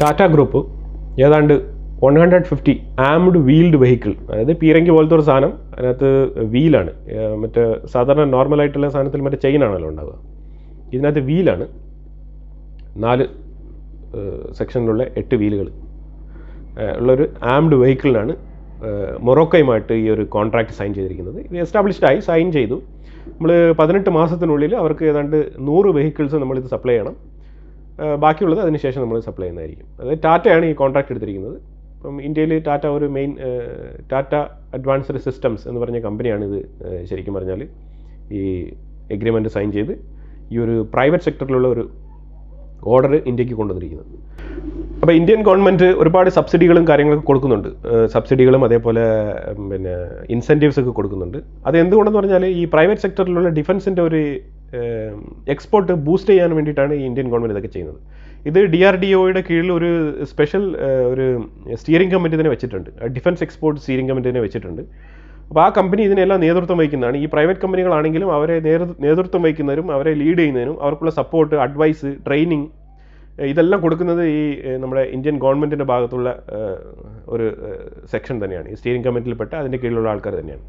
Tata group ഏതാണ്ട് 150 armed wheeled vehicle, അതായത് പീരങ്കി പോലത്തെ ഒരു സാധനം, അതിനകത്ത് വീലാണ്. മറ്റേ സാധാരണ നോർമലായിട്ടുള്ള സാധനത്തിൽ മറ്റേ ചെയിനാണല്ലോ ഉണ്ടാവുക, ഇതിനകത്ത് വീലാണ്. 4 സെക്ഷനിലുള്ള 8 വീലുകൾ ഉള്ളൊരു ആംഡ് വെഹിക്കിളിനാണ് മൊറോക്കോയുമായിട്ട് ഈ ഒരു കോൺട്രാക്ട് സൈൻ ചെയ്തിരിക്കുന്നത്. ഇത് എസ്റ്റാബ്ലിഷ്ഡായി സൈൻ ചെയ്തു. നമ്മൾ 18 മാസത്തിനുള്ളിൽ അവർക്ക് ഏതാണ്ട് 100 വെഹിക്കിൾസ് നമ്മളിത് സപ്ലൈ ചെയ്യണം. ബാക്കിയുള്ളത് അതിനുശേഷം നമ്മൾ സപ്ലൈ ചെയ്യുന്നതായിരിക്കും. അതായത് ടാറ്റയാണ് ഈ കോൺട്രാക്ട് എടുത്തിരിക്കുന്നത്. അപ്പം ഇന്ത്യയിൽ ടാറ്റ ഒരു മെയിൻ ടാറ്റ അഡ്വാൻസ്ഡ് സിസ്റ്റംസ് എന്ന് പറഞ്ഞ കമ്പനിയാണ് ഇത് ശരിക്കും പറഞ്ഞാൽ ഈ എഗ്രിമെൻറ്റ് സൈൻ ചെയ്ത് ഈ ഒരു പ്രൈവറ്റ് സെക്ടറിലുള്ള ഒരു ഓർഡർ ഇന്ത്യക്ക് കൊണ്ടുവന്നിരിക്കുന്നത്. അപ്പോൾ ഇന്ത്യൻ ഗവൺമെൻറ് ഒരുപാട് സബ്സിഡികളും കാര്യങ്ങളൊക്കെ കൊടുക്കുന്നുണ്ട്. സബ്സിഡികളും അതേപോലെ പിന്നെ ഇൻസെൻറ്റീവ്സ് ഒക്കെ കൊടുക്കുന്നുണ്ട്. അത് എന്തുകൊണ്ടെന്ന് പറഞ്ഞാൽ ഈ പ്രൈവറ്റ് സെക്ടറിലുള്ള ഡിഫൻസിൻ്റെ ഒരു എക്സ്പോർട്ട് ബൂസ്റ്റ് ചെയ്യാൻ വേണ്ടിയിട്ടാണ് ഈ ഇന്ത്യൻ ഗവൺമെൻറ് ഇതൊക്കെ ചെയ്യുന്നത്. ഇത് DRDOയുടെ കീഴിൽ ഒരു സ്പെഷ്യൽ ഒരു സ്റ്റിയറിംഗ് കമ്മിറ്റി തന്നെ വെച്ചിട്ടുണ്ട്, ഡിഫൻസ് എക്സ്പോർട്ട് സ്റ്റിയറിംഗ് കമ്മിറ്റി തന്നെ വെച്ചിട്ടുണ്ട്. അപ്പോൾ ആ കമ്പനി ഇതിനെല്ലാം നേതൃത്വം വഹിക്കുന്നതാണ്. ഈ പ്രൈവറ്റ് കമ്പനികളാണെങ്കിലും അവരെ നേതൃത്വം വഹിക്കുന്നതിനും അവരെ ലീഡ് ചെയ്യുന്നതിനും അവർക്കുള്ള സപ്പോർട്ട്, അഡ്വൈസ്, ട്രെയിനിങ് ഇതെല്ലാം കൊടുക്കുന്നത് ഈ നമ്മുടെ ഇന്ത്യൻ ഗവൺമെൻറ്റിൻ്റെ ഭാഗത്തുള്ള ഒരു സെക്ഷൻ തന്നെയാണ്. ഈ സ്റ്റിയറിംഗ് കമ്മിറ്റിയിൽപ്പെട്ട അതിൻ്റെ കീഴിലുള്ള ആൾക്കാർ തന്നെയാണ്.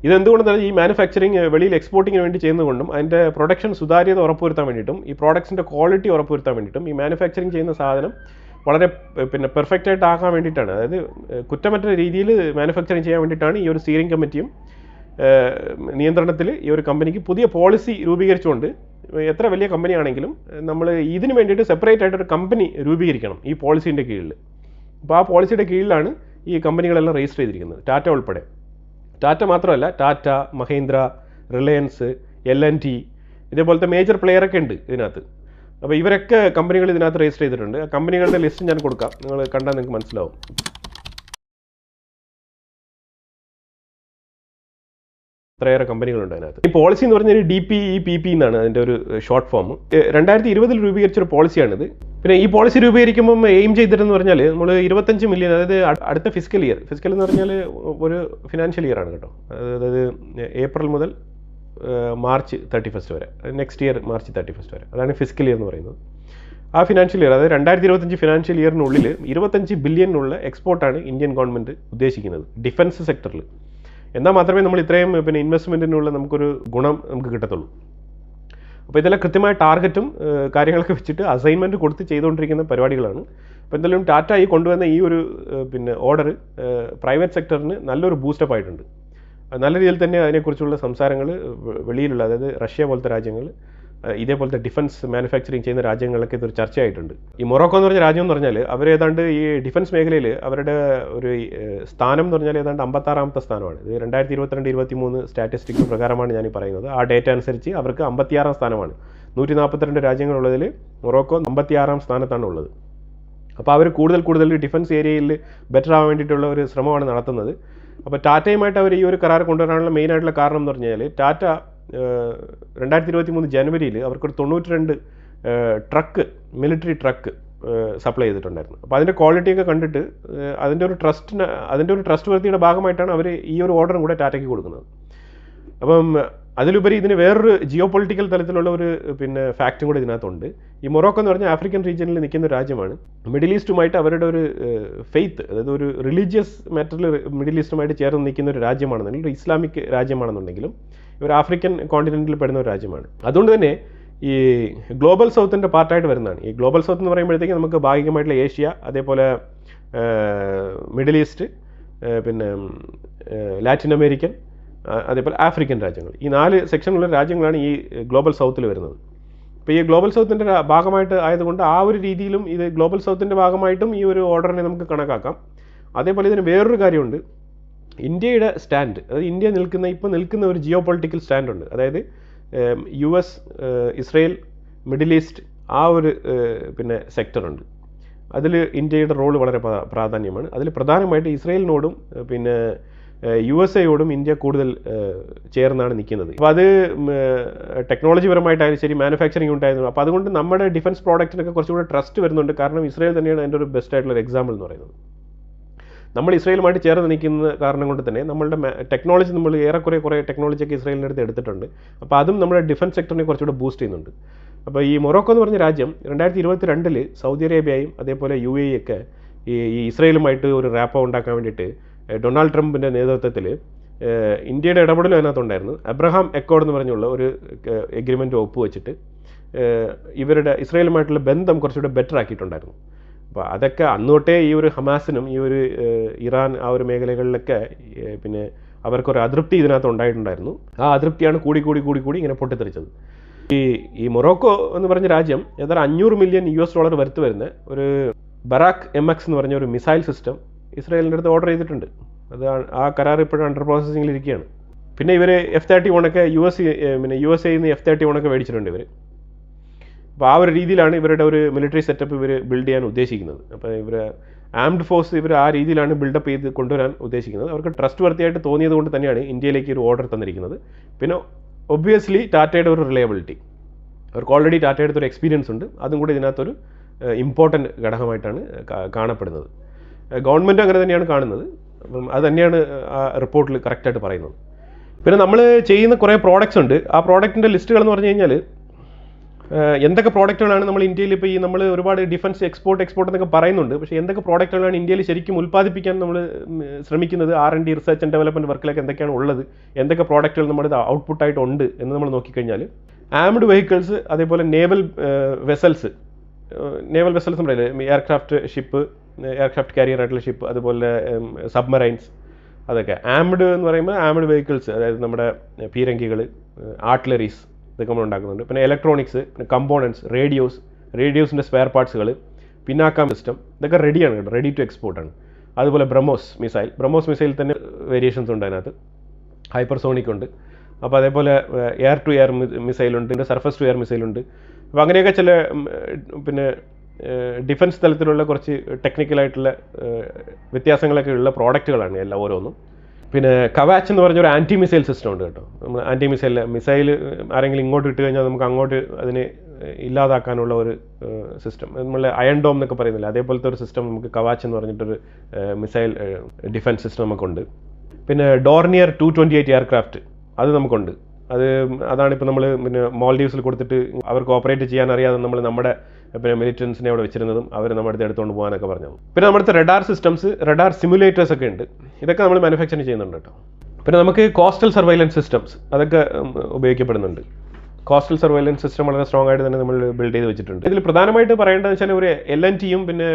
ഇതെന്തുകൊണ്ടെന്നാൽ ഈ മാനുഫാക്ചറിങ് വെളിയിൽ എക്സ്പോർട്ടിങ്ങിന് വേണ്ടി ചെയ്യുന്നതുകൊണ്ടും അതിൻ്റെ പ്രൊഡക്ഷൻ സുതാര്യത ഉറപ്പുവരുത്താൻ വേണ്ടിയിട്ടും ഈ പ്രോഡക്ട്സിൻ്റെ ക്വാളിറ്റി ഉറപ്പുവരുത്താൻ വേണ്ടിയിട്ടും ഈ മാനുഫാക്ചറിങ് ചെയ്യുന്ന സാധനം വളരെ പെർഫെക്റ്റ് ആയിട്ട് ആക്കാൻ വേണ്ടിയിട്ടാണ്, അതായത് കുറ്റമറ്റ രീതിയിൽ മാനുഫാക്ചറിങ് ചെയ്യാൻ വേണ്ടിയിട്ടാണ് ഈ ഒരു സ്റ്റിയറിംഗ് കമ്മിറ്റിയും നിയന്ത്രണത്തിൽ ഈ ഒരു കമ്പനിക്ക് പുതിയ പോളിസി രൂപീകരിച്ചുകൊണ്ട് എത്ര വലിയ കമ്പനിയാണെങ്കിലും നമ്മൾ ഇതിന് വേണ്ടിയിട്ട് സെപ്പറേറ്റ് ആയിട്ടൊരു കമ്പനി രൂപീകരിക്കണം ഈ പോളിസീൻ്റെ കീഴിൽ. അപ്പോൾ ആ പോളിസിയുടെ കീഴിലാണ് ഈ കമ്പനികളെല്ലാം രജിസ്റ്റർ ചെയ്തിരിക്കുന്നത്, ടാറ്റ ഉൾപ്പെടെ. ടാറ്റ മാത്രമല്ല, ടാറ്റ, മഹീന്ദ്ര, റിലയൻസ്, L&T ഇതേപോലത്തെ മേജർ പ്ലെയറൊക്കെ ഉണ്ട് ഇതിനകത്ത്. അപ്പോൾ ഇവരൊക്കെ കമ്പനികൾ ഇതിനകത്ത് രജിസ്റ്റർ ചെയ്തിട്ടുണ്ട്. ആ കമ്പനികളുടെ ലിസ്റ്റ് ഞാൻ കൊടുക്കാം, നിങ്ങൾ കണ്ടാൽ നിങ്ങൾക്ക് മനസ്സിലാവും. ഇത്രയേറെ കമ്പനികളുണ്ട് അതിനകത്ത്. ഈ പോളിസി എന്ന് പറഞ്ഞാൽ DPEPP എന്നാണ് അതിൻ്റെ ഒരു ഷോർട്ട് ഫോം. 2020 രൂപീകരിച്ചൊരു പോളിസിയാണിത്. പിന്നെ ഈ പോളിസി രൂപീകരിക്കുമ്പം എയിം ചെയ്തിട്ടെന്ന് പറഞ്ഞാൽ നമ്മൾ 25 മില്യൺ, അതായത് അടുത്ത ഫിസിക്കൽ എന്ന് പറഞ്ഞാൽ ഒരു ഫിനാൻഷ്യൽ ഇയർ ആണ് കേട്ടോ. അതായത് ഏപ്രിൽ മുതൽ മാർച്ച് 31 വരെ, നെക്സ്റ്റ് ഇയർ മാർച്ച് 31 വരെ, അതാണ് ഫിസിക്കൽ ഇയർ എന്ന് പറയുന്നത്. ആ ഫിനാൻഷ്യൽ ഇയർ, അതായത് 2025 ഫിനാൻഷ്യൽ ഇയറിനുള്ളിൽ 25 ബില്യണിനുള്ള എക്സ്പോർട്ടാണ് ഇന്ത്യൻ ഗവൺമെൻറ് ഉദ്ദേശിക്കുന്നത് ഡിഫൻസ് സെക്ടറിൽ. എന്നാൽ മാത്രമേ നമ്മൾ ഇത്രയും പിന്നെ ഇൻവെസ്റ്റ്മെൻറ്റിനുള്ള നമുക്കൊരു ഗുണം നമുക്ക് കിട്ടത്തുള്ളൂ. അപ്പോൾ ഇതെല്ലാം കൃത്യമായ ടാർഗറ്റും കാര്യങ്ങളൊക്കെ വെച്ചിട്ട് അസൈൻമെൻറ്റ് കൊടുത്ത് ചെയ്തുകൊണ്ടിരിക്കുന്ന പരിപാടികളാണ്. അപ്പോൾ എന്തായാലും ടാറ്റ ഈ കൊണ്ടുവന്ന ഈ ഒരു പിന്നെ ഓർഡർ പ്രൈവറ്റ് സെക്ടറിന് നല്ലൊരു ബൂസ്റ്റപ്പ് ആയിട്ടുണ്ട്. നല്ല രീതിയിൽ തന്നെ അതിനെക്കുറിച്ചുള്ള സംസാരങ്ങൾ വെളിയിലുള്ള, അതായത് റഷ്യ പോലത്തെ രാജ്യങ്ങൾ, ഇതേപോലത്തെ ഡിഫൻസ് മാനുഫാക്ചറിങ് ചെയ്യുന്ന രാജ്യങ്ങളൊക്കെ ഇതൊരു ചർച്ചയായിട്ടുണ്ട്. ഈ മൊറോക്കോ എന്ന് പറഞ്ഞ രാജ്യം എന്ന് പറഞ്ഞാൽ അവരേതാണ്ട് ഈ ഡിഫൻസ് മേഖലയിൽ അവരുടെ ഒരു സ്ഥാനം എന്ന് പറഞ്ഞാൽ ഏതാണ്ട് 56ാമത്തെ സ്ഥാനമാണ്. ഇത് 2022-23 സ്റ്റാറ്റിസ്റ്റിക്സ് പ്രകാരമാണ് ഞാൻ പറയുന്നത്. ആ ഡേറ്റ അനുസരിച്ച് അവർക്ക് 56ാം സ്ഥാനമാണ്. 142 രാജ്യങ്ങളുള്ളതിൽ മൊറോക്കോ 56ാം സ്ഥാനത്താണ് ഉള്ളത്. അപ്പോൾ അവർ കൂടുതൽ ഡിഫൻസ് ഏരിയയിൽ ബെറ്റർ ആവാൻ വേണ്ടിയിട്ടുള്ള ഒരു ശ്രമമാണ് നടത്തുന്നത്. അപ്പോൾ ടാറ്റയുമായിട്ട് അവർ ഈ ഒരു കരാർ കൊണ്ടുവരാനുള്ള മെയിനായിട്ടുള്ള കാരണം എന്ന് പറഞ്ഞാൽ ടാറ്റ 2023 ജനുവരിയിൽ അവർക്കൊരു 92 ട്രക്ക്, മിലിറ്ററി ട്രക്ക് സപ്ലൈ ചെയ്തിട്ടുണ്ടായിരുന്നു. അപ്പോൾ അതിൻ്റെ ക്വാളിറ്റിയൊക്കെ കണ്ടിട്ട് അതിൻ്റെ ഒരു ട്രസ്റ്റ് വർത്തിയുടെ ഭാഗമായിട്ടാണ് അവർ ഈ ഒരു ഓർഡറും കൂടെ ടാറ്റയ്ക്ക് കൊടുക്കുന്നത്. അപ്പം അതിലുപരി ഇതിന് വേറൊരു ജിയോ പൊളിറ്റിക്കൽ തലത്തിലുള്ള ഒരു പിന്നെ ഫാക്റ്റും കൂടെ ഇതിനകത്തുണ്ട്. ഈ മൊറോക്കോ എന്ന് പറഞ്ഞാൽ ആഫ്രിക്കൻ റീജിയനിൽ നിൽക്കുന്ന ഒരു രാജ്യമാണ്. മിഡിൽ ഈസ്റ്റുമായിട്ട് അവരുടെ ഒരു ഫെയ്ത്ത്, അതായത് ഒരു റിലീജിയസ് മാറ്ററിൽ മിഡിൽ ഈസ്റ്റുമായിട്ട് ചേർന്ന് നിൽക്കുന്ന ഒരു രാജ്യമാണെന്നുണ്ടെങ്കിൽ, ഒരു ഇസ്ലാമിക് രാജ്യമാണെന്നുണ്ടെങ്കിലും ഒരു ആഫ്രിക്കൻ കോണ്ടിനെൻറ്റിൽ പെടുന്ന ഒരു രാജ്യമാണ്. അതുകൊണ്ട് തന്നെ ഈ ഗ്ലോബൽ സൗത്തിൻ്റെ പാർട്ടായിട്ട് വരുന്നതാണ്. ഈ ഗ്ലോബൽ സൗത്ത് എന്ന് പറയുമ്പോഴത്തേക്ക് നമുക്ക് ഭാഗികമായിട്ടുള്ള ഏഷ്യ, അതേപോലെ മിഡിൽ ഈസ്റ്റ്, പിന്നെ ലാറ്റിൻ അമേരിക്കൻ, അതേപോലെ ആഫ്രിക്കൻ രാജ്യങ്ങൾ, ഈ 4 സെക്ഷനുള്ള രാജ്യങ്ങളാണ് ഈ ഗ്ലോബൽ സൗത്തിൽ വരുന്നത്. അപ്പോൾ ഈ ഗ്ലോബൽ സൗത്തിൻ്റെ ഭാഗമായിട്ട് ആയതുകൊണ്ട് ആ ഒരു രീതിയിലും ഇത് ഗ്ലോബൽ സൗത്തിൻ്റെ ഭാഗമായിട്ടും ഈ ഒരു ഓർഡറിനെ നമുക്ക് കണക്കാക്കാം. അതേപോലെ ഇതിന് വേറൊരു കാര്യമുണ്ട്, ഇന്ത്യയുടെ സ്റ്റാൻഡ്, അതായത് ഇന്ത്യ ഇപ്പോൾ നിൽക്കുന്ന ഒരു ജിയോ പൊളിറ്റിക്കൽ സ്റ്റാൻഡുണ്ട്. അതായത് US, ഇസ്രയേൽ, മിഡിൽ ഈസ്റ്റ്, ആ ഒരു പിന്നെ സെക്ടറുണ്ട്. അതിൽ ഇന്ത്യയുടെ റോള് വളരെ പ്രാധാന്യമാണ്. അതിൽ പ്രധാനമായിട്ട് ഇസ്രയേലിനോടും പിന്നെ USA-യോടും ഇന്ത്യ കൂടുതൽ ചേർന്നാണ് നിൽക്കുന്നത്. അപ്പോൾ അത് ടെക്നോളജി പരമായിട്ടായാലും ശരി, മാനുഫാക്ചറിങ് ഉണ്ടായിരുന്നു. അപ്പോൾ അതുകൊണ്ട് നമ്മുടെ ഡിഫൻസ് പ്രോഡക്റ്റിനൊക്കെ കുറച്ചുകൂടെ ട്രസ്റ്റ് വരുന്നുണ്ട്. കാരണം ഇസ്രയേൽ തന്നെയാണ് അതിൻ്റെ ഒരു ബെസ്റ്റ് ആയിട്ടുള്ള ഒരു എക്സാമ്പിൾ എന്ന് പറയുന്നത്. നമ്മൾ ഇസ്രയേലുമായിട്ട് ചേർന്ന് നിൽക്കുന്ന കാരണം കൊണ്ട് തന്നെ നമ്മളുടെ ടെക്നോളജി, നമ്മൾ കുറേ ടെക്നോളജിയൊക്കെ ഇസ്രയേലിൻ്റെ അടുത്ത് എടുത്തിട്ടുണ്ട്. അപ്പോൾ അതും നമ്മുടെ ഡിഫൻസ് സെക്ടറിനെ കുറച്ചുകൂടെ ബൂസ്റ്റ് ചെയ്യുന്നുണ്ട്. അപ്പോൾ ഈ മൊറോക്കോ എന്ന് പറഞ്ഞ രാജ്യം 2022 സൗദി അറേബ്യയും അതേപോലെ UAE ഒക്കെ ഈ ഇസ്രയേലുമായിട്ട് ഒരു റാപ്പോ ഉണ്ടാക്കാൻ വേണ്ടിയിട്ട് ഡൊണാൾഡ് ട്രംപിൻ്റെ നേതൃത്വത്തിൽ ഇന്ത്യയുടെ ഇടപെടലും അതിനകത്തുണ്ടായിരുന്നു. അബ്രഹാം അക്കോർഡ് എന്ന് പറഞ്ഞുള്ള ഒരു എഗ്രിമെൻറ്റ് ഒപ്പുവെച്ചിട്ട് ഇവരുടെ ഇസ്രയേലുമായിട്ടുള്ള ബന്ധം കുറച്ചുകൂടെ ബെറ്റർ ആക്കിയിട്ടുണ്ടായിരുന്നു. അപ്പോൾ അതൊക്കെ അന്നോട്ടേ ഈ ഒരു ഹമാസിനും ഈ ഒരു ഇറാൻ ആ ഒരു മേഖലകളിലൊക്കെ പിന്നെ അവർക്കൊരു അതൃപ്തി ഇതിനകത്ത് ഉണ്ടായിട്ടുണ്ടായിരുന്നു. ആ അതൃപ്തിയാണ് കൂടി ഇങ്ങനെ പൊട്ടിത്തെറിച്ചത്. ഈ മൊറോക്കോ എന്ന് പറഞ്ഞ രാജ്യം ഏതാണ്ട് $500 മില്യൺ വരുത്ത് വരുന്ന ഒരു ബറാക്ക് MX എന്ന് പറഞ്ഞ ഒരു മിസൈൽ സിസ്റ്റം ഇസ്രായേലിൻ്റെ അടുത്ത് ഓർഡർ ചെയ്തിട്ടുണ്ട്. അത് ആ കരാർ ഇപ്പോഴും അണ്ടർ പ്രോസസ്സിങ്ങിൽ ഇരിക്കുകയാണ്. പിന്നെ ഇവർ F-31 ഒക്കെ USA F-31 ഒക്കെ മേടിച്ചിട്ടുണ്ട് ഇവർ. അപ്പോൾ ആ ഒരു രീതിയിലാണ് ഇവരുടെ ഒരു മിലിറ്ററി സെറ്റപ്പ് ഇവർ ബിൽഡ് ചെയ്യാൻ ഉദ്ദേശിക്കുന്നത്. അപ്പോൾ ഇവർ ആംഡ് ഫോഴ്സ് ഇവർ ആ രീതിയിലാണ് ബിൽഡപ്പ് ചെയ്ത് കൊണ്ടുവരാൻ ഉദ്ദേശിക്കുന്നത്. അവർക്ക് ട്രസ്റ്റ് വർത്തിയായിട്ട് തോന്നിയത് കൊണ്ട് തന്നെയാണ് ഇന്ത്യയിലേക്ക് ഒരു ഓർഡർ തന്നിരിക്കുന്നത്. പിന്നെ ഒബ്വിയസ്ലി ടാറ്റയുടെ ഒരു റിലയബിലിറ്റി, അവർക്ക് ഓൾറെഡി ടാറ്റയുടെ ഒരു എക്സ്പീരിയൻസ് ഉണ്ട്. അതും കൂടി ഇതിനകത്തൊരു ഇമ്പോർട്ടൻറ്റ് ഘടകമായിട്ടാണ് കാണപ്പെടുന്നത്. ഗവൺമെൻറ് അങ്ങനെ തന്നെയാണ് കാണുന്നത്. അപ്പം അത് തന്നെയാണ് ആ റിപ്പോർട്ടിൽ കറക്റ്റായിട്ട് പറയുന്നത്. പിന്നെ നമ്മൾ ചെയ്യുന്ന കുറേ പ്രോഡക്റ്റ്സ് ഉണ്ട്. ആ പ്രോഡക്റ്റിൻ്റെ ലിസ്റ്റുകൾ എന്ന് പറഞ്ഞു കഴിഞ്ഞാൽ എന്തൊക്കെ പ്രോഡക്റ്റുകളാണ് നമ്മൾ ഇന്ത്യയിൽ ഇപ്പോൾ നമ്മൾ ഒരുപാട് ഡിഫൻസ് എക്സ്പോർട്ട് എന്നൊക്കെ പറയുന്നുണ്ട്. പക്ഷേ എന്തൊക്കെ പ്രോഡക്റ്റുകളാണ് ഇന്ത്യയിൽ ശരിക്കും ഉൽപ്പാദിപ്പിക്കാൻ നമ്മൾ ശ്രമിക്കുന്നത്, R&D റിസർച്ച് ആൻഡ് ഡെവലപ്മെൻറ്റ് വർക്കിലൊക്കെ എന്തൊക്കെയാണ് ഉള്ളത്, എന്തൊക്കെ പ്രോഡക്റ്റുകൾ നമ്മുടെ ഔട്ട്പുട്ടായിട്ടുണ്ട് എന്ന് നമ്മൾ നോക്കിക്കഴിഞ്ഞാൽ ആംഡ് വെഹിക്കിൾസ്, അതേപോലെ നേവൽ വെസൽസ് പറയില്ലേ, എയർക്രാഫ്റ്റ് കാരിയർ ആയിട്ടുള്ള ഷിപ്പ്, അതുപോലെ സബ്മറൈൻസ്, അതൊക്കെ ആംഡ് എന്ന് പറയുമ്പോൾ ആംഡ് വെഹിക്കിൾസ്, അതായത് നമ്മുടെ പീരങ്കികൾ, ആർട്ടിലറീസ്, ഇതൊക്കെ നമ്മൾ ഉണ്ടാക്കുന്നുണ്ട്. പിന്നെ ഇലക്ട്രോണിക്സ്, പിന്നെ കമ്പോണൻസ്, റേഡിയോസിൻ്റെ സ്പെയർ പാർട്സുകൾ, പിന്നാക്കം സിസ്റ്റം, ഇതൊക്കെ റെഡിയാണ് കേട്ടോ, റെഡി ടു എക്സ്പോർട്ടാണ്. അതുപോലെ ബ്രഹ്മോസ് മിസൈൽ തന്നെ വേരിയേഷൻസ് ഉണ്ട് അതിനകത്ത്, ഹൈപ്പർസോണിക് ഉണ്ട്. അപ്പോൾ അതേപോലെ എയർ ടു എയർ മിസൈലുണ്ട്, സർഫസ് ടു എയർ മിസൈലുണ്ട്. അപ്പോൾ അങ്ങനെയൊക്കെ ചില പിന്നെ ഡിഫൻസ് തലത്തിലുള്ള കുറച്ച് ടെക്നിക്കലായിട്ടുള്ള വ്യത്യാസങ്ങളൊക്കെ ഉള്ള പ്രോഡക്റ്റുകളാണ് എല്ലാം ഓരോന്നും. പിന്നെ കവാച്ച് എന്ന് പറഞ്ഞൊരു ആൻറ്റി മിസൈൽ സിസ്റ്റം ഉണ്ട് കേട്ടോ. നമ്മൾ ആൻറ്റി മിസൈൽ ആരെങ്കിലും ഇങ്ങോട്ട് ഇട്ട് കഴിഞ്ഞാൽ നമുക്ക് അങ്ങോട്ട് അതിനെ ഇല്ലാതാക്കാനുള്ള ഒരു സിസ്റ്റം, നമ്മൾ അയൺ ഡോം എന്നൊക്കെ പറയുന്നില്ല, അതേപോലത്തെ ഒരു സിസ്റ്റം നമുക്ക് കവാച്ച് എന്ന് പറഞ്ഞിട്ടൊരു മിസൈൽ ഡിഫൻസ് സിസ്റ്റം നമുക്കുണ്ട്. പിന്നെ ഡോർണിയർ 228 എയർക്രാഫ്റ്റ് അത് നമുക്കുണ്ട്. അതാണിപ്പോൾ നമ്മൾ പിന്നെ മാൽഡീവ്സിൽ കൊടുത്തിട്ട് അവർക്ക് ഓപ്പറേറ്റ് ചെയ്യാൻ അറിയാതെ നമ്മുടെ പിന്നെ മിലിറ്റൻസിനെ അവിടെ വെച്ചിരുന്നതും അവർ നമ്മുടെ അടുത്ത് എടുത്തുകൊണ്ട് പോകാനൊക്കെ പറഞ്ഞത്. പിന്നെ നമ്മുടെ റഡാർ സിസ്റ്റംസ്, റഡാർ സിമുലേറ്റേഴ്സ് ഒക്കെ ഉണ്ട്. ഇതൊക്കെ നമ്മൾ മാനുഫാക്ചറിങ് ചെയ്യുന്നുണ്ട് കേട്ടോ. പിന്നെ നമുക്ക് കോസ്റ്റൽ സർവൈലൻസ് സിസ്റ്റംസ് അതൊക്കെ ഉപയോഗിക്കപ്പെടുന്നുണ്ട്. കോസ്റ്റൽ സർവൈലൻസ് സിസ്റ്റം വളരെ സ്ട്രോങ് ആയിട്ട് തന്നെ നമ്മൾ ബിൽഡ് ചെയ്ത് വെച്ചിട്ടുണ്ട്. ഇതിൽ പ്രധാനമായിട്ട് പറയേണ്ടതെന്ന് വെച്ചാൽ ഒരു LNTയും പിന്നെ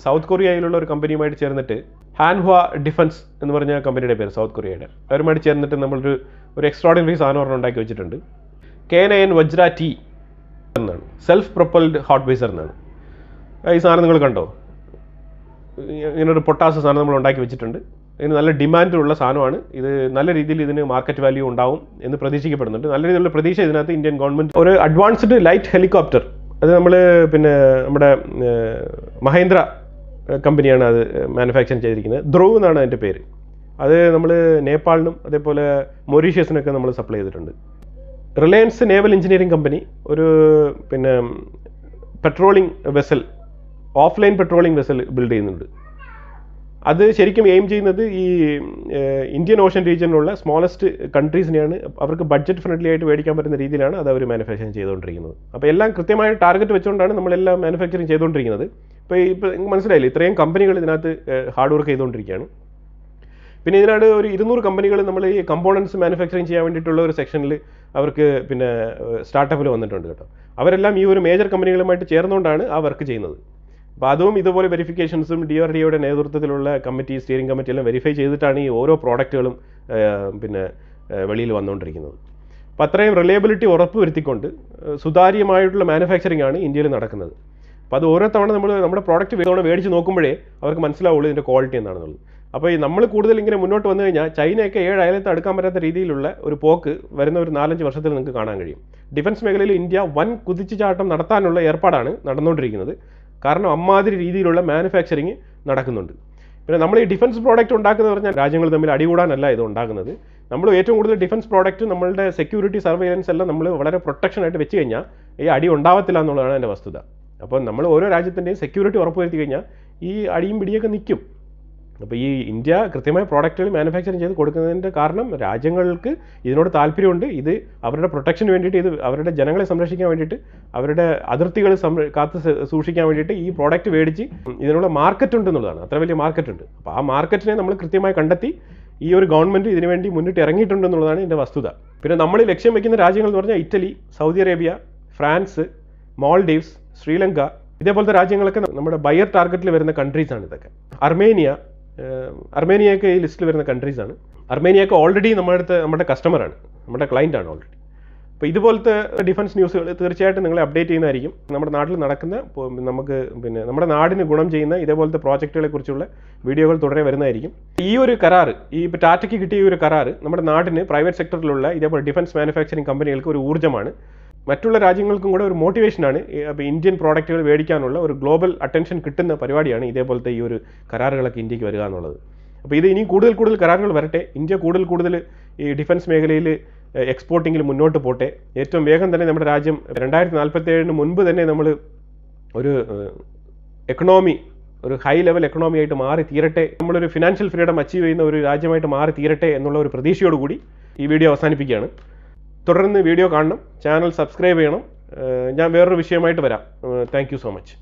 സൗത്ത് കൊറിയയിലുള്ള ഒരു കമ്പനിയുമായിട്ട് ചേർന്നിട്ട് ഹാൻഹ്വ ഡിഫൻസ് എന്ന് പറഞ്ഞ കമ്പനിയുടെ പേര്, സൗത്ത് കൊറിയയുടെ, അവരുമായിട്ട് ചേർന്നിട്ട് നമ്മളൊരു എക്സ്ട്രോർഡിനറി സാധനം ഒരെണ്ണം ഉണ്ടാക്കി വെച്ചിട്ടുണ്ട്. K9 വജ്ര T എന്നാണ്, സെൽഫ് പ്രൊപ്പൽഡ് ഹോട്ട് ബേസർ എന്നാണ്. ഈ സാധനം നിങ്ങൾ കണ്ടോ? ഇങ്ങനൊരു പൊട്ടാസ് സാധനം നമ്മൾ ഉണ്ടാക്കി വെച്ചിട്ടുണ്ട്. ഇതിന് നല്ല ഡിമാൻഡുള്ള സാധനമാണ്. ഇത് നല്ല രീതിയിൽ ഇതിന് മാർക്കറ്റ് വാല്യൂ ഉണ്ടാവും എന്ന് പ്രതീക്ഷിക്കപ്പെടുന്നുണ്ട്. നല്ല രീതിയിലുള്ള പ്രതീക്ഷ ഇതിനകത്ത് ഇന്ത്യൻ ഗവൺമെൻറ്. ഒരു അഡ്വാൻസ്ഡ് ലൈറ്റ് ഹെലികോപ്റ്റർ, അത് നമ്മൾ പിന്നെ നമ്മുടെ മഹേന്ദ്ര കമ്പനിയാണ് അത് മാനുഫാക്ചർ ചെയ്തിരിക്കുന്നത്. ധ്രുവ് എന്നാണ് അതിൻ്റെ പേര്. അത് നമ്മൾ നേപ്പാളിനും അതേപോലെ മൊറീഷ്യസിനൊക്കെ നമ്മൾ സപ്ലൈ ചെയ്തിട്ടുണ്ട്. റിലയൻസ് നേവൽ എഞ്ചിനീയറിംഗ് കമ്പനി ഒരു പിന്നെ patrolling vessel, offline patrolling vessel build ചെയ്യുന്നുണ്ട്. അത് ശരിക്കും എയിം ചെയ്യുന്നത് ഈ ഇന്ത്യൻ ഓഷൻ റീജിയനിലുള്ള സ്മോളസ്റ്റ് കൺട്രീസിനെയാണ്. അവർക്ക് ബഡ്ജറ്റ് ഫ്രണ്ട്ലി ആയിട്ട് മേടിക്കാൻ പറ്റുന്ന രീതിയിലാണ് അത് അവർ മാനുഫാക്ചറിങ് ചെയ്തുകൊണ്ടിരിക്കുന്നത്. അപ്പോൾ എല്ലാം കൃത്യമായ ടാർഗറ്റ് വെച്ചുകൊണ്ടാണ് നമ്മളെല്ലാം മാനുഫാക്ചറിങ് ചെയ്തുകൊണ്ടിരിക്കുന്നത്. ഇപ്പോൾ മനസ്സിലായില്ലേ, ഇത്രയും കമ്പനികൾ ഇതിനകത്ത് ഹാർഡ് വർക്ക് ചെയ്തുകൊണ്ടിരിക്കുകയാണ്. പിന്നെ ഇതിനകത്ത് ഒരു 200 കമ്പനികൾ നമ്മൾ ഈ കമ്പോണൻസ് മാനുഫാക്ചറിങ് ചെയ്യാൻ വേണ്ടിയിട്ടുള്ള ഒരു സെക്ഷനിൽ അവർക്ക് പിന്നെ സ്റ്റാർട്ടപ്പിൽ വന്നിട്ടുണ്ട് കേട്ടോ. അവരെല്ലാം ഈ ഒരു മേജർ കമ്പനികളുമായിട്ട് ചേർന്നുകൊണ്ടാണ് ആ വർക്ക് ചെയ്യുന്നത്. അപ്പോൾ അതും ഇതുപോലെ വെരിഫിക്കേഷൻസും DRDOയുടെ നേതൃത്വത്തിലുള്ള കമ്മിറ്റി, സ്റ്റിയറിംഗ് കമ്മിറ്റി എല്ലാം വെരിഫൈ ചെയ്തിട്ടാണ് ഈ ഓരോ പ്രോഡക്റ്റുകളും പിന്നെ വെളിയിൽ വന്നുകൊണ്ടിരിക്കുന്നത്. അപ്പോൾ അത്രയും റിലയബിലിറ്റി ഉറപ്പ് വരുത്തിക്കൊണ്ട് സുതാര്യമായിട്ടുള്ള മാനുഫാക്ചറിംഗ് ആണ് ഇന്ത്യയിൽ നടക്കുന്നത്. അപ്പോൾ അത് ഓരോ തവണ നമ്മുടെ പ്രോഡക്റ്റ് തവണ മേടിച്ച് നോക്കുമ്പോഴേ അവർക്ക് മനസ്സിലാവുള്ളൂ ഇതിൻ്റെ ക്വാളിറ്റി എന്താണെന്നുള്ളത്. അപ്പോൾ ഈ നമ്മൾ കൂടുതൽ ഇങ്ങനെ മുന്നോട്ട് വന്നു കഴിഞ്ഞാൽ ചൈനയൊക്കെ 7 അയലത്ത് അടുക്കാൻ പറ്റാത്ത രീതിയിലുള്ള ഒരു പോക്ക് വരുന്ന ഒരു 4-5 വർഷത്തിൽ നിങ്ങൾക്ക് കാണാൻ കഴിയും. ഡിഫൻസ് മേഖലയിൽ ഇന്ത്യ വൻ കുതിച്ചുചാട്ടം നടത്താനുള്ള ഏർപ്പാടാണ് നടന്നുകൊണ്ടിരിക്കുന്നത്. കാരണം അമ്മാതിരി രീതിയിലുള്ള മാനുഫാക്ചറിങ് നടക്കുന്നുണ്ട്. പിന്നെ നമ്മൾ ഈ ഡിഫൻസ് പ്രോഡക്റ്റ് ഉണ്ടാക്കുന്നത് പറഞ്ഞാൽ രാജ്യങ്ങൾ തമ്മിൽ അടികൂടാനല്ല ഇത് ഉണ്ടാക്കുന്നത്. നമ്മൾ ഏറ്റവും കൂടുതൽ ഡിഫൻസ് പ്രോഡക്റ്റ് നമ്മളുടെ സെക്യൂരിറ്റി സർവൈലൻസ് എല്ലാം നമ്മൾ വളരെ പ്രൊട്ടക്ഷനായിട്ട് വെച്ച് കഴിഞ്ഞാൽ ഈ അടി ഉണ്ടാവത്തില്ല എന്നുള്ളതാണ് എൻ്റെ വസ്തുത. അപ്പോൾ നമ്മൾ ഓരോ രാജ്യത്തിൻ്റെയും സെക്യൂരിറ്റി ഉറപ്പുവരുത്തി കഴിഞ്ഞാൽ ഈ അടിയും പിടിയൊക്കെ നിൽക്കും. അപ്പോൾ ഈ ഇന്ത്യ കൃത്യമായ പ്രോഡക്റ്റുകൾ മാനുഫാക്ചറിങ് ചെയ്ത് കൊടുക്കുന്നതിൻ്റെ കാരണം രാജ്യങ്ങൾക്ക് ഇതിനോട് താല്പര്യമുണ്ട്. ഇത് അവരുടെ പ്രൊട്ടക്ഷന് വേണ്ടിയിട്ട്, ഇത് അവരുടെ ജനങ്ങളെ സംരക്ഷിക്കാൻ വേണ്ടിയിട്ട്, അവരുടെ അതിർത്തികൾ കാത്ത് സൂക്ഷിക്കാൻ വേണ്ടിയിട്ട് ഈ പ്രോഡക്റ്റ് മേടിച്ച് ഇതിനുള്ള മാർക്കറ്റ് ഉണ്ടെന്നുള്ളതാണ്. അത്ര വലിയ മാർക്കറ്റ് ഉണ്ട്. അപ്പോൾ ആ മാർക്കറ്റിനെ നമ്മൾ കൃത്യമായി കണ്ടെത്തി ഈ ഒരു ഗവൺമെൻറ് ഇതിനു വേണ്ടി മുന്നിട്ട് ഇറങ്ങിയിട്ടുണ്ടെന്നുള്ളതാണ് ഇതിൻ്റെ വസ്തുത. പിന്നെ നമ്മൾ ലക്ഷ്യം വയ്ക്കുന്ന രാജ്യങ്ങൾ എന്ന് പറഞ്ഞാൽ Italy, Saudi Arabia, France, Maldives, Sri Lanka, ഇതേപോലത്തെ രാജ്യങ്ങളൊക്കെ നമ്മുടെ ബയർ ടാർഗറ്റിൽ വരുന്ന കൺട്രീസാണ് ഇതൊക്കെ. അർമേനിയയൊക്കെ ഈ ലിസ്റ്റിൽ വരുന്ന കൺട്രീസാണ്. അർമേനിയയൊക്കെ ഓൾറെഡി നമ്മുടെ കസ്റ്റമറാണ്, നമ്മുടെ ക്ലയൻ്റാണ് ഓൾറെഡി. അപ്പോൾ ഇതുപോലത്തെ ഡിഫൻസ് ന്യൂസുകൾ തീർച്ചയായിട്ടും നിങ്ങളെ അപ്ഡേറ്റ് ചെയ്യുന്നതായിരിക്കും. നമ്മുടെ നാട്ടിൽ നടക്കുന്ന പിന്നെ നമ്മുടെ നാടിന് ഗുണം ചെയ്യുന്ന ഇതേപോലത്തെ പ്രോജക്റ്റുകളെ കുറിച്ചുള്ള വീഡിയോകൾ തുടരെ വരുന്നതായിരിക്കും. ഈ ഒരു കരാർ, ഇപ്പോൾ ടാറ്റയ്ക്ക് കിട്ടിയ ഈ ഒരു കരാർ നമ്മുടെ നാടിന് പ്രൈവറ്റ് സെക്ടറിലുള്ള ഇതേപോലെ ഡിഫൻസ് മാനുഫാക്ചറിങ് കമ്പനികൾക്ക് ഒരു ഊർജ്ജമാണ്, മറ്റുള്ള രാജ്യങ്ങൾക്കും കൂടെ ഒരു മോട്ടിവേഷനാണ്. അപ്പോൾ ഇന്ത്യൻ പ്രോഡക്റ്റുകൾ മേടിക്കാനുള്ള ഒരു ഗ്ലോബൽ അറ്റൻഷൻ കിട്ടുന്ന പരിപാടിയാണ് ഇതേപോലത്തെ ഈ ഒരു കരാറുകളൊക്കെ ഇന്ത്യക്ക് വരിക എന്നുള്ളത്. അപ്പോൾ ഇത് ഇനി കൂടുതൽ കരാറുകൾ വരട്ടെ. ഇന്ത്യ കൂടുതൽ ഈ ഡിഫൻസ് മേഖലയിൽ എക്സ്പോർട്ടിങ്ങിൽ മുന്നോട്ട് പോട്ടെ. ഏറ്റവും വേഗം തന്നെ നമ്മുടെ രാജ്യം 2047 മുൻപ് തന്നെ നമ്മൾ ഒരു എക്കണോമി, ഒരു ഹൈ ലെവൽ എക്കണോമി ആയിട്ട് മാറി തീരട്ടെ, നമ്മളൊരു ഫിനാൻഷ്യൽ ഫ്രീഡം അച്ചീവ് ചെയ്യുന്ന ഒരു രാജ്യമായിട്ട് മാറി തീരട്ടെ എന്നുള്ള ഒരു പ്രതീക്ഷയോടുകൂടി ഈ വീഡിയോ അവസാനിപ്പിക്കുകയാണ്. തുടർന്ന് വീഡിയോ കാണണം, ചാനൽ സബ്സ്ക്രൈബ് ചെയ്യണം. ഞാൻ വേറൊരു വിഷയമായിട്ട് വരാം. Thank you so much.